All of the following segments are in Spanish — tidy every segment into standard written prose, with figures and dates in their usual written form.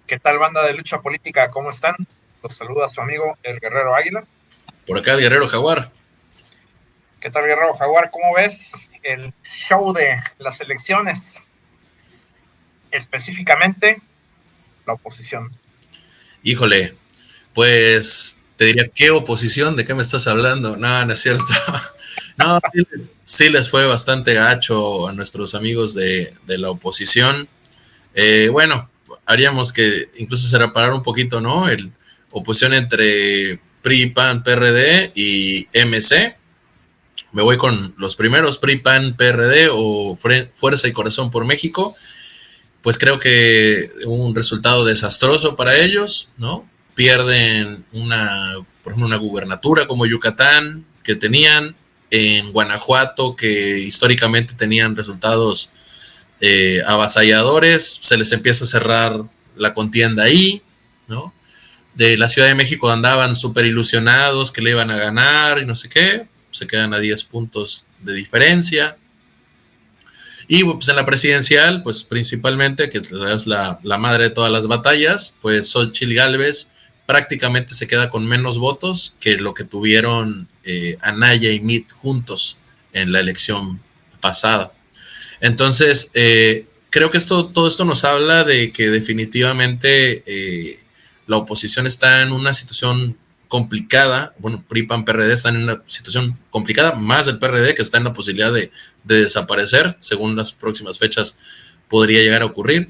¿Qué tal, banda de lucha política? ¿Cómo están? Los saluda su amigo el Guerrero Águila. Por acá el Guerrero Jaguar. ¿Qué tal, Guerrero Jaguar? ¿Cómo ves el show de las elecciones? Específicamente, la oposición. Híjole, pues te diría, ¿qué oposición? ¿De qué me estás hablando? No, no es cierto. No, sí les fue bastante gacho a nuestros amigos de la oposición. Bueno, haríamos que incluso se reparar un poquito, ¿no? El oposición entre PRI, PAN, PRD y MC. Me voy con los primeros, PRI, PAN, PRD o Fuerza y Corazón por México. Pues creo que un resultado desastroso para ellos, ¿no? Pierden por ejemplo, una gubernatura como Yucatán que tenían, en Guanajuato, que históricamente tenían resultados avasalladores, se les empieza a cerrar la contienda ahí, ¿no? De la Ciudad de México andaban súper ilusionados que le iban a ganar y no sé qué, se quedan a 10 puntos de diferencia. Y pues en la presidencial, pues principalmente, que es la madre de todas las batallas, pues Xochitl Gálvez prácticamente se queda con menos votos que lo que tuvieron Anaya y Mitt juntos en la elección pasada. Entonces, creo que todo esto nos habla de que definitivamente la oposición está en una situación complicada. Bueno, PRI, PAN, PRD están en una situación complicada, más el PRD, que está en la posibilidad de desaparecer, según las próximas fechas podría llegar a ocurrir.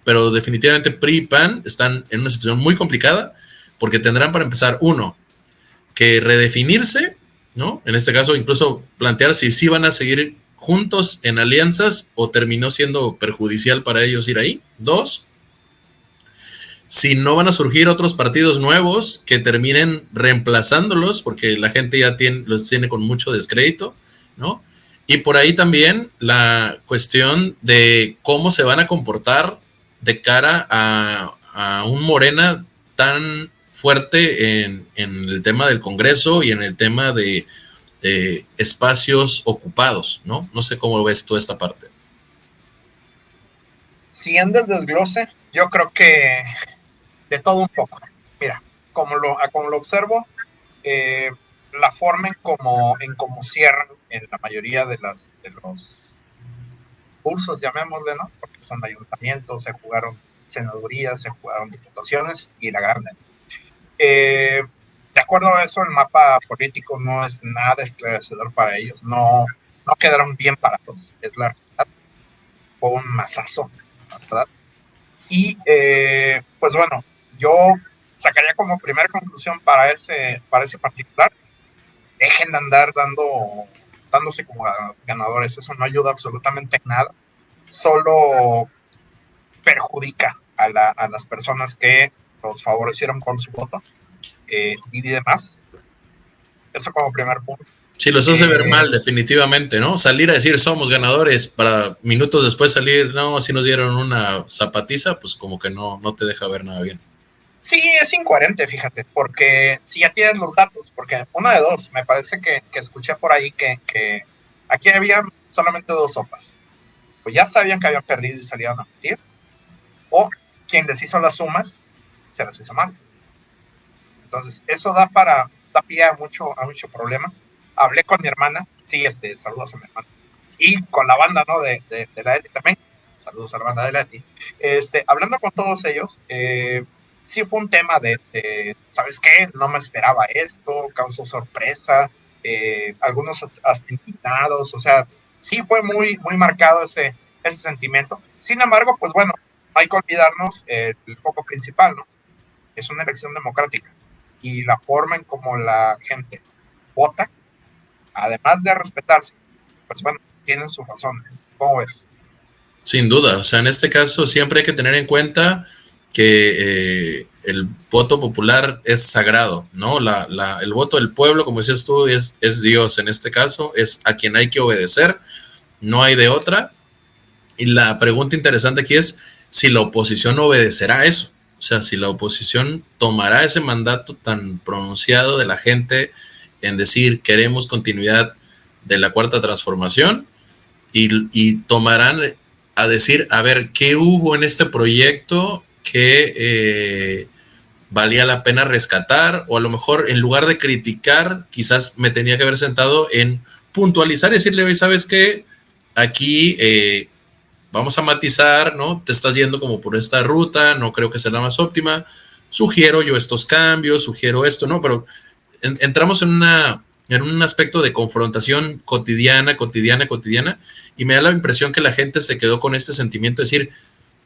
Pero definitivamente PRI y PAN están en una situación muy complicada, porque tendrán, para empezar, uno, que redefinirse, ¿no? En este caso, incluso plantear si sí van a seguir juntos en alianzas o terminó siendo perjudicial para ellos ir ahí. Dos, si no van a surgir otros partidos nuevos que terminen reemplazándolos, porque la gente ya los tiene con mucho descrédito, ¿no? Y por ahí también la cuestión de cómo se van a comportar de cara a un Morena tan fuerte en el tema del Congreso y en el tema de espacios ocupados, ¿no? No sé cómo ves tú esta parte. Siguiendo el desglose, yo creo que de todo un poco. Mira, como lo observo, la forma en cómo cierran en la mayoría de los cursos, llamémosle, ¿no? Porque son ayuntamientos, se jugaron senadurías, se jugaron diputaciones y la grande. De acuerdo a eso, el mapa político no es nada esclarecedor para ellos. No quedaron bien parados, es la realidad. Fue un masazo, la verdad. Y pues bueno, yo sacaría como primera conclusión para ese particular: dejen de andar dándose como ganadores. Eso no ayuda absolutamente en nada. Solo perjudica a las personas que los favorecieron con su voto y demás. Eso como primer punto. Sí, los hace ver mal, definitivamente, ¿no? Salir a decir somos ganadores para minutos después salir, no, si nos dieron una zapatiza, pues como que no te deja ver nada bien. Sí, es incoherente, fíjate, porque si ya tienes los datos, porque una de dos, me parece que escuché por ahí que aquí había solamente dos sopas. Pues ya sabían que habían perdido y salían a mentir, o quien les hizo las sumas se las hizo mal. Entonces, eso da pie a mucho problema. Hablé con mi hermana, sí, saludos a mi hermana, y con la banda, ¿no? De la ETI también, saludos a la banda de la ETI. Hablando con todos ellos, sí fue un tema ¿sabes qué? No me esperaba esto, causó sorpresa, algunos hasta indignados, o sea, sí fue muy, muy marcado ese sentimiento. Sin embargo, pues bueno, no hay que olvidarnos el foco principal, ¿no? Es una elección democrática y la forma en cómo la gente vota, además de respetarse, pues bueno, tienen sus razones. ¿Cómo ves? Sin duda, o sea, en este caso siempre hay que tener en cuenta que el voto popular es sagrado, ¿no? El voto del pueblo, como decías tú, es Dios en este caso, es a quien hay que obedecer, no hay de otra. Y la pregunta interesante aquí es si la oposición obedecerá a eso, o sea, si la oposición tomará ese mandato tan pronunciado de la gente en decir queremos continuidad de la cuarta transformación y tomarán a decir, a ver, ¿qué hubo en este proyecto que valía la pena rescatar? O a lo mejor en lugar de criticar, quizás me tenía que haber sentado en puntualizar y decirle, oye, ¿sabes qué? Aquí vamos a matizar, ¿no? Te estás yendo como por esta ruta, no creo que sea la más óptima, sugiero yo estos cambios, sugiero esto, ¿no? Pero entramos en un aspecto de confrontación cotidiana, y me da la impresión que la gente se quedó con este sentimiento de decir,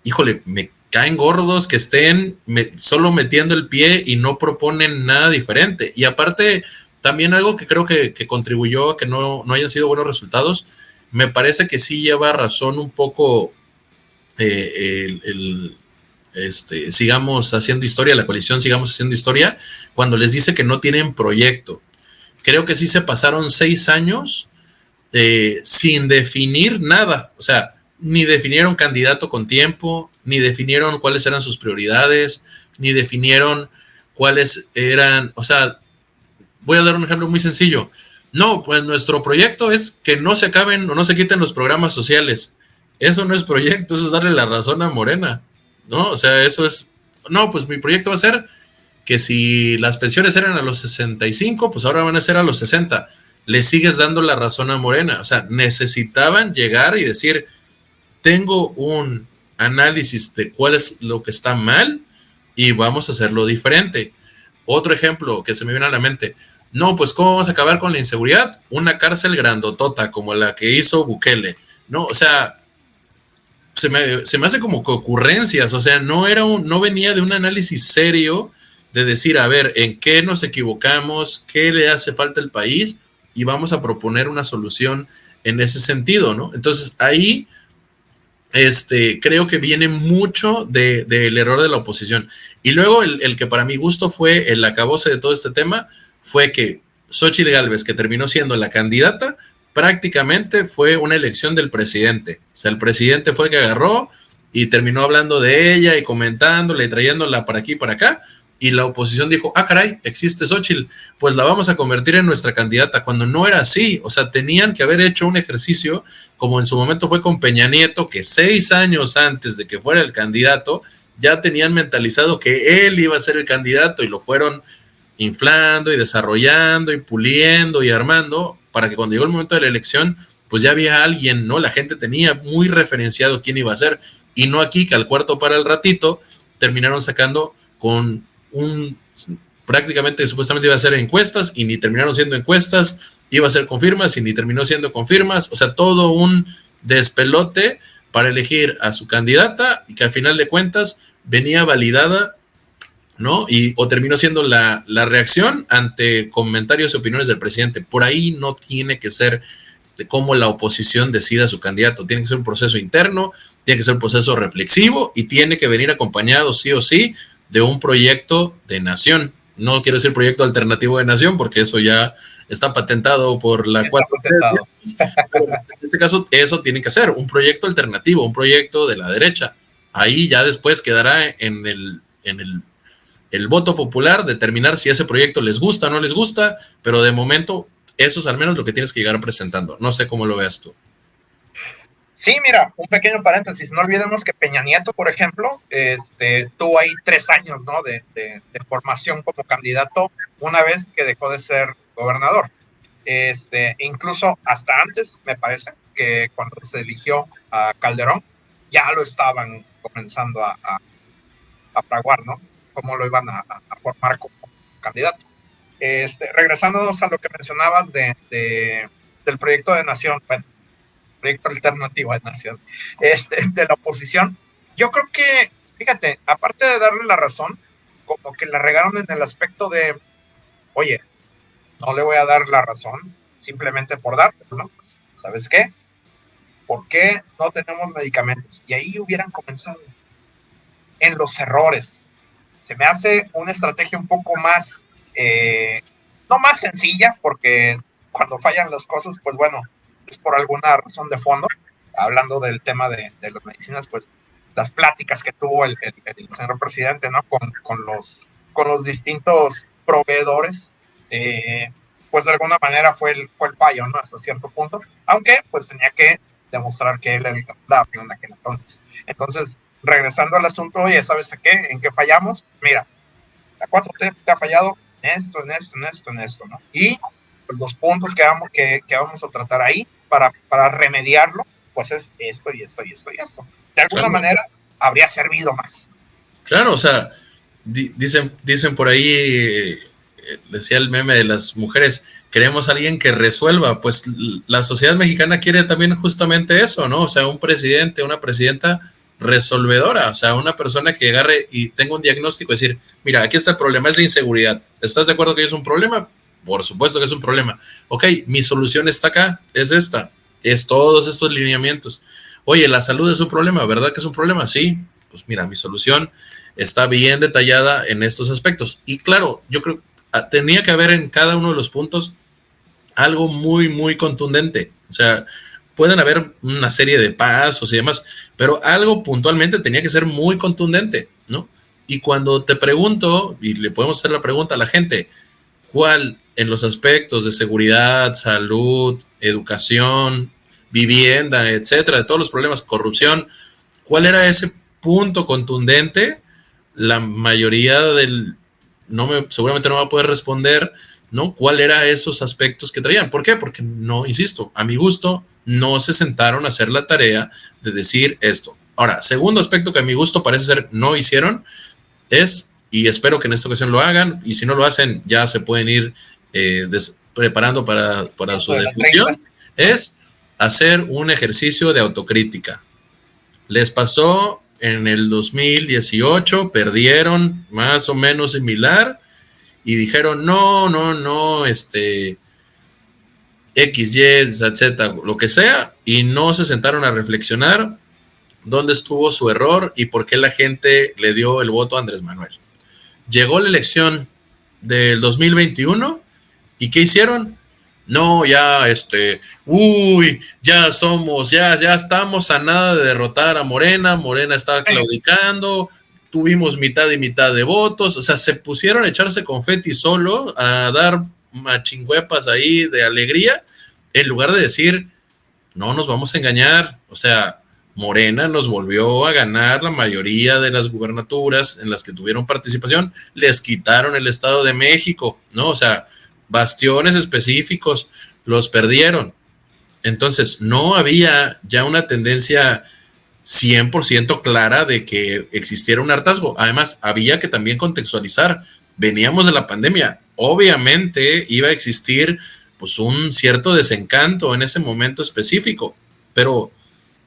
híjole, me caen gordos que estén solo metiendo el pie y no proponen nada diferente. Y aparte, también algo que creo que contribuyó a que no hayan sido buenos resultados, me parece que sí lleva razón un poco sigamos haciendo historia, la coalición sigamos haciendo historia, cuando les dice que no tienen proyecto. Creo que sí se pasaron 6 años sin definir nada, o sea, ni definieron candidato con tiempo, ni definieron cuáles eran sus prioridades, ni definieron cuáles eran, o sea, voy a dar un ejemplo muy sencillo. No, pues nuestro proyecto es que no se acaben o no se quiten los programas sociales. Eso no es proyecto, eso es darle la razón a Morena, ¿no? O sea, eso es, no, pues mi proyecto va a ser que si las pensiones eran a los 65, pues ahora van a ser a los 60. Le sigues dando la razón a Morena. O sea, necesitaban llegar y decir, tengo un análisis de cuál es lo que está mal y vamos a hacerlo diferente. Otro ejemplo que se me viene a la mente, no, pues ¿cómo vamos a acabar con la inseguridad? Una cárcel grandotota como la que hizo Bukele, ¿no? O sea, se me hace como que ocurrencias, o sea, no venía de un análisis serio de decir, a ver, ¿en qué nos equivocamos? ¿Qué le hace falta al país? Y vamos a proponer una solución en ese sentido, ¿no? Entonces, ahí creo que viene mucho del error de la oposición. Y luego el que para mi gusto fue el acabose de todo este tema, fue que Xóchitl Gálvez, que terminó siendo la candidata, prácticamente fue una elección del presidente. O sea, el presidente fue el que agarró y terminó hablando de ella y comentándola y trayéndola para aquí y para acá. Y la oposición dijo, ah, caray, existe Xóchitl, pues la vamos a convertir en nuestra candidata, cuando no era así. O sea, tenían que haber hecho un ejercicio, como en su momento fue con Peña Nieto, que 6 años antes de que fuera el candidato, ya tenían mentalizado que él iba a ser el candidato y lo fueron inflando y desarrollando y puliendo y armando para que cuando llegó el momento de la elección, pues ya había alguien, ¿no? La gente tenía muy referenciado quién iba a ser, y no aquí que al cuarto para el ratito terminaron sacando con prácticamente supuestamente iba a ser encuestas y ni terminaron siendo encuestas, iba a ser confirmas y ni terminó siendo confirmas, o sea, todo un despelote para elegir a su candidata y que al final de cuentas venía validada, ¿no? O terminó siendo la reacción ante comentarios y opiniones del presidente. Por ahí no tiene que ser de cómo la oposición decida su candidato, tiene que ser un proceso interno, tiene que ser un proceso reflexivo y tiene que venir acompañado sí o sí de un proyecto de nación. No quiero decir proyecto alternativo de nación porque eso ya está patentado por la 4T. Pero en este caso eso tiene que ser un proyecto alternativo, un proyecto de la derecha. Ahí ya después quedará en el voto popular determinar si ese proyecto les gusta o no les gusta, pero de momento eso es al menos lo que tienes que llegar presentando. No sé cómo lo veas tú. Sí, mira, un pequeño paréntesis. No olvidemos que Peña Nieto, por ejemplo, tuvo ahí 3 años, ¿no? de formación como candidato una vez que dejó de ser gobernador. Incluso hasta antes, me parece, que cuando se eligió a Calderón, ya lo estaban comenzando a fraguar, ¿no? Cómo lo iban a formar como candidato. Regresándonos a lo que mencionabas del proyecto de nación, bueno, proyecto alternativo de nación, de la oposición, yo creo que, fíjate, aparte de darle la razón, como que la regaron en el aspecto de, oye, no le voy a dar la razón simplemente por dártelo, ¿no? ¿Sabes qué? ¿Por qué no tenemos medicamentos? Y ahí hubieran comenzado en los errores. Se me hace una estrategia un poco más, no más sencilla, porque cuando fallan las cosas, pues bueno, es por alguna razón de fondo. Hablando del tema de las medicinas, pues las pláticas que tuvo el señor presidente, ¿no? Con los distintos proveedores, pues de alguna manera fue el fallo, ¿no? Hasta cierto punto, aunque pues tenía que demostrar que él era el que mandaba en aquel entonces. Entonces, regresando al asunto, oye, ¿sabes qué? ¿En qué fallamos? Mira, la 4T te ha fallado en esto, ¿no? Y pues, los puntos que vamos a tratar ahí para remediarlo, pues es esto y esto y esto y esto. De alguna manera habría servido más. Claro, o sea, dicen por ahí, decía el meme de las mujeres, queremos a alguien que resuelva. Pues la sociedad mexicana quiere también justamente eso, ¿no? O sea, un presidente, una presidenta resolvedora, o sea, una persona que agarre y tenga un diagnóstico, decir, mira, aquí está el problema, es la inseguridad. ¿Estás de acuerdo que es un problema? Por supuesto que es un problema. Ok, mi solución está acá, es esta, es todos estos lineamientos. Oye, la salud es un problema, ¿verdad que es un problema? Sí, pues mira, mi solución está bien detallada en estos aspectos. Y claro, yo creo que tenía que haber en cada uno de los puntos algo muy, muy contundente. O sea, pueden haber una serie de pasos y demás, pero algo puntualmente tenía que ser muy contundente, ¿no? Y cuando te pregunto, y le podemos hacer la pregunta a la gente, ¿cuál en los aspectos de seguridad, salud, educación, vivienda, etcétera, de todos los problemas, corrupción, cuál era ese punto contundente? La mayoría seguramente no va a poder responder, ¿no? ¿Cuál era esos aspectos que traían? ¿Por qué? Porque no, insisto, a mi gusto, no se sentaron a hacer la tarea de decir esto. Ahora, segundo aspecto que a mi gusto parece ser no hicieron es, y espero que en esta ocasión lo hagan, y si no lo hacen, ya se pueden ir preparando para su defunción, es hacer un ejercicio de autocrítica. Les pasó en el 2018, perdieron más o menos similar, y dijeron, no, X, Y, Z, lo que sea, y no se sentaron a reflexionar dónde estuvo su error y por qué la gente le dio el voto a Andrés Manuel. Llegó la elección del 2021 y ¿qué hicieron? No, ya ya estamos a nada de derrotar a Morena estaba claudicando, tuvimos mitad y mitad de votos, o sea, se pusieron a echarse confeti solo, a dar machingüepas ahí de alegría, en lugar de decir, no nos vamos a engañar, o sea, Morena nos volvió a ganar la mayoría de las gubernaturas en las que tuvieron participación, les quitaron el Estado de México, ¿no? O sea, bastiones específicos los perdieron. Entonces, no había ya una tendencia 100% clara de que existiera un hartazgo. Además, había que también contextualizar. Veníamos de la pandemia. Obviamente iba a existir pues un cierto desencanto en ese momento específico, pero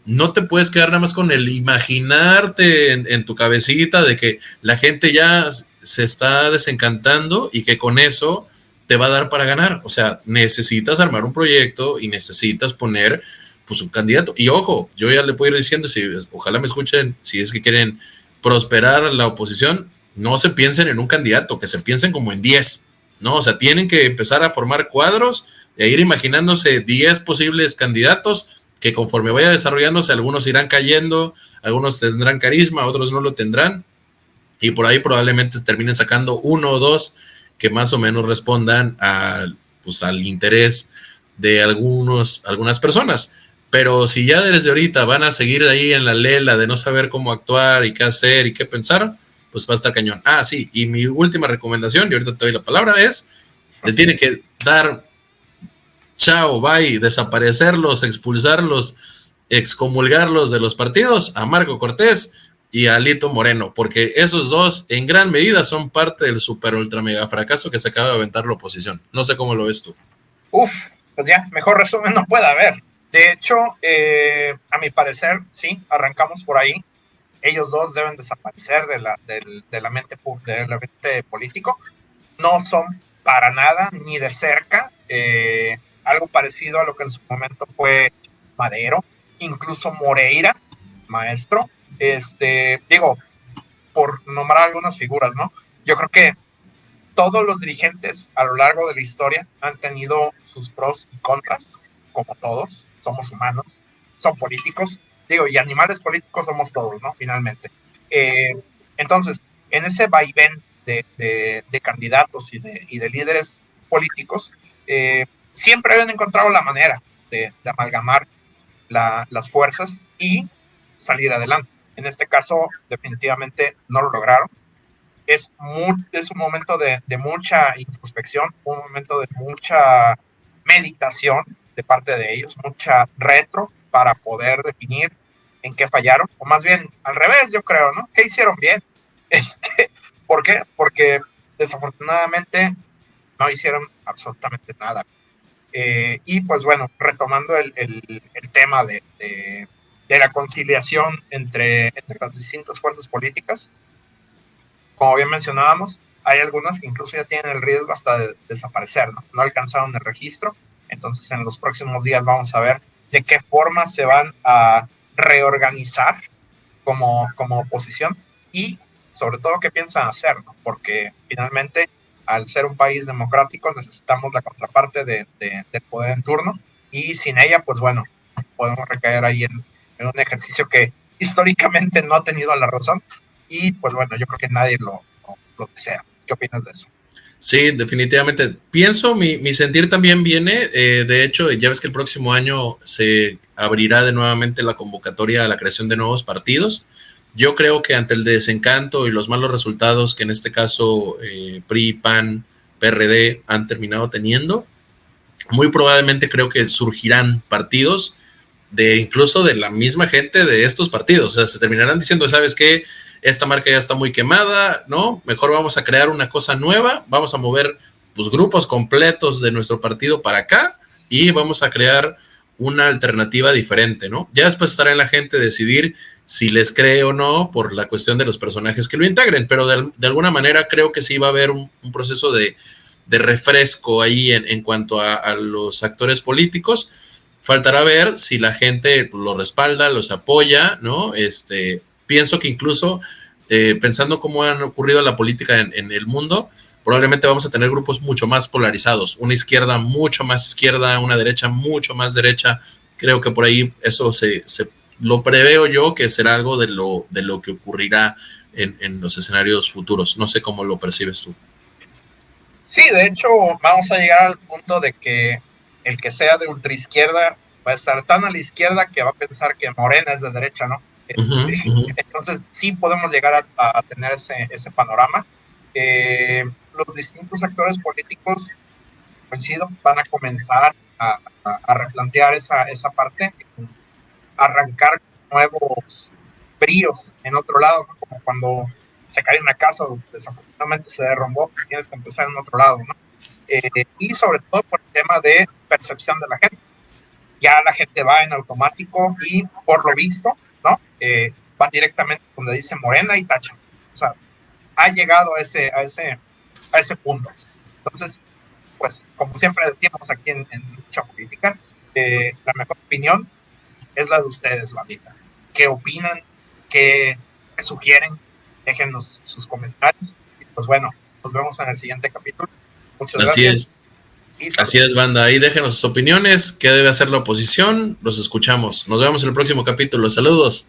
no te puedes quedar nada más con el imaginarte en tu cabecita de que la gente ya se está desencantando y que con eso te va a dar para ganar. O sea, necesitas armar un proyecto y necesitas poner pues un candidato. Y ojo, yo ya le puedo ir diciendo, ojalá me escuchen, si es que quieren prosperar la oposición, no se piensen en un candidato, que se piensen como en 10, ¿no? O sea, tienen que empezar a formar cuadros e ir imaginándose 10 posibles candidatos que conforme vaya desarrollándose, algunos irán cayendo, algunos tendrán carisma, otros no lo tendrán, y por ahí probablemente terminen sacando uno o dos que más o menos respondan pues, al interés de algunas personas. Pero si ya desde ahorita van a seguir ahí en la lela de no saber cómo actuar y qué hacer y qué pensar, pues va a estar cañón. Ah, sí, y mi última recomendación, y ahorita te doy la palabra, es, le tiene que dar chao, bye, desaparecerlos, expulsarlos, excomulgarlos de los partidos a Marco Cortés y a Alito Moreno, porque esos dos en gran medida son parte del super ultra mega fracaso que se acaba de aventar la oposición. No sé cómo lo ves tú. Pues ya, mejor resumen no puede haber. De hecho, a mi parecer, sí, arrancamos por ahí. Ellos dos deben desaparecer de la mente político. No son para nada, ni de cerca, algo parecido a lo que en su momento fue Madero, incluso Moreira, maestro. Digo, por nombrar algunas figuras, ¿no? Yo creo que todos los dirigentes a lo largo de la historia han tenido sus pros y contras, como todos, somos humanos, son políticos, y animales políticos somos todos, ¿no? Finalmente. Entonces, en ese vaivén de candidatos y de líderes políticos, siempre habían encontrado la manera de amalgamar las fuerzas y salir adelante. En este caso, definitivamente no lo lograron. Es un momento de mucha introspección, un momento de mucha meditación de parte de ellos, mucha retro para poder definir en qué fallaron, o más bien al revés, yo creo, ¿no? ¿Qué hicieron bien? ¿Por qué? Porque desafortunadamente no hicieron absolutamente nada. Y pues bueno, retomando el tema de la conciliación entre las distintas fuerzas políticas, como bien mencionábamos, hay algunas que incluso ya tienen el riesgo hasta de desaparecer, ¿no? No alcanzaron el registro, entonces en los próximos días vamos a ver de qué forma se van a reorganizar como oposición y sobre todo qué piensan hacer, ¿no? Porque finalmente al ser un país democrático necesitamos la contraparte del poder en turno y sin ella, pues bueno, podemos recaer ahí en un ejercicio que históricamente no ha tenido la razón y pues bueno, yo creo que nadie lo desea. ¿Qué opinas de eso? Sí, definitivamente. Pienso, mi sentir también viene, de hecho, ya ves que el próximo año se abrirá de nuevamente la convocatoria a la creación de nuevos partidos. Yo creo que ante el desencanto y los malos resultados que en este caso PRI, PAN, PRD han terminado teniendo, muy probablemente creo que surgirán partidos incluso de la misma gente de estos partidos. O sea, se terminarán diciendo, ¿sabes qué? Esta marca ya está muy quemada, ¿no? Mejor vamos a crear una cosa nueva, vamos a mover pues, grupos completos de nuestro partido para acá y vamos a crear una alternativa diferente, ¿no? Ya después estará en la gente decidir si les cree o no por la cuestión de los personajes que lo integren, pero de alguna manera creo que sí va a haber un proceso de refresco ahí en cuanto a los actores políticos. Faltará ver si la gente lo respalda, los apoya, ¿no? Pienso que incluso pensando cómo han ocurrido la política en el mundo, probablemente vamos a tener grupos mucho más polarizados, una izquierda mucho más izquierda, una derecha mucho más derecha. Creo que por ahí eso lo preveo yo que será algo de lo que ocurrirá en los escenarios futuros. No sé cómo lo percibes tú. Sí, de hecho, vamos a llegar al punto de que el que sea de ultraizquierda va a estar tan a la izquierda que va a pensar que Morena es de derecha, ¿no? Entonces, sí podemos llegar a tener ese panorama. Los distintos actores políticos, coincido, van a comenzar a replantear esa parte, arrancar nuevos bríos en otro lado, ¿no? Como cuando se cae una casa o desafortunadamente se derrumbó, pues tienes que empezar en otro lado, ¿no? Y sobre todo por el tema de percepción de la gente. Ya la gente va en automático y por lo visto, ¿no? Va directamente donde dice Morena y tacha. O sea, ha llegado a ese punto. Entonces, pues, como siempre decimos aquí en Lucha Política, la mejor opinión es la de ustedes, bandita. ¿Qué opinan? ¿Qué sugieren? Déjenos sus comentarios. Y pues bueno, nos vemos en el siguiente capítulo. Muchas gracias. Así es, banda. Ahí déjenos sus opiniones. ¿Qué debe hacer la oposición? Los escuchamos. Nos vemos en el próximo capítulo. Saludos.